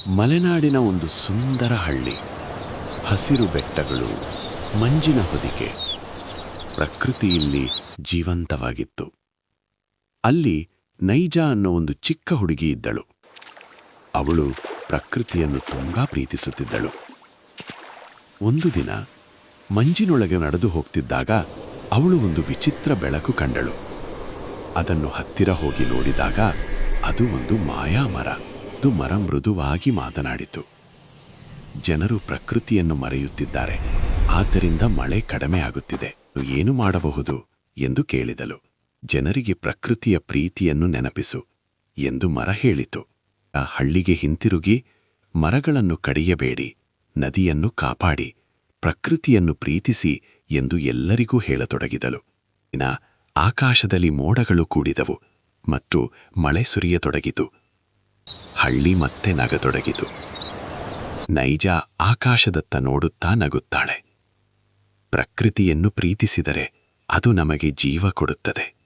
ಮಲೆನಾಡಿನ ಒಂದು ಸುಂದರ ಹಳ್ಳಿ. ಹಸಿರು ಬೆಟ್ಟಗಳು, ಮಂಜಿನ ಹೊದಿಕೆ. ಪ್ರಕೃತಿ ಇಲ್ಲಿ ಜೀವಂತವಾಗಿತ್ತು. ಅಲ್ಲಿ ನೈಜಾ ಅನ್ನೋ ಒಂದು ಚಿಕ್ಕ ಹುಡುಗಿ ಇದ್ದಳು. ಅವಳು ಪ್ರಕೃತಿಯನ್ನು ತುಂಬಾ ಪ್ರೀತಿಸುತ್ತಿದ್ದಳು. ಒಂದು ದಿನ ಮಂಜಿನೊಳಗೆ ನಡೆದು ಹೋಗ್ತಿದ್ದಾಗ ಅವಳು ಒಂದು ವಿಚಿತ್ರ ಬೆಳಕು ಕಂಡಳು. ಅದನ್ನು ಹತ್ತಿರ ಹೋಗಿ ನೋಡಿದಾಗ ಅದು ಒಂದು ಮಾಯಾಮರ. ಅದು ಮರ ಮೃದುವಾಗಿ ಮಾತನಾಡಿತು. ಜನರು ಪ್ರಕೃತಿಯನ್ನು ಮರೆಯುತ್ತಿದ್ದಾರೆ, ಆದ್ದರಿಂದ ಮಳೆ ಕಡಿಮೆ ಆಗುತ್ತಿದೆ. ಏನು ಮಾಡಬಹುದು ಎಂದು ಕೇಳಿದಳು. ಜನರಿಗೆ ಪ್ರಕೃತಿಯ ಪ್ರೀತಿಯನ್ನು ನೆನಪಿಸು ಎಂದು ಮರ ಹೇಳಿತು. ಆ ಹಳ್ಳಿಗೆ ಹಿಂತಿರುಗಿ ಮರಗಳನ್ನು ಕಡಿಯಬೇಡಿ, ನದಿಯನ್ನು ಕಾಪಾಡಿ, ಪ್ರಕೃತಿಯನ್ನು ಪ್ರೀತಿಸಿ ಎಂದು ಎಲ್ಲರಿಗೂ ಹೇಳತೊಡಗಿದಳು. ಆಕಾಶದಲ್ಲಿ ಮೋಡಗಳು ಕೂಡಿದವು ಮತ್ತು ಮಳೆ ಸುರಿಯತೊಡಗಿತು. ಹಳ್ಳಿ ಮತ್ತೆ ನಗತೊಡಗಿತು. ನೈಜಾ ಆಕಾಶದತ್ತ ನೋಡುತ್ತಾ ನಗುತ್ತಾಳೆ. ಪ್ರಕೃತಿಯನ್ನು ಪ್ರೀತಿಸಿದರೆ ಅದು ನಮಗೆ ಜೀವ ಕೊಡುತ್ತದೆ.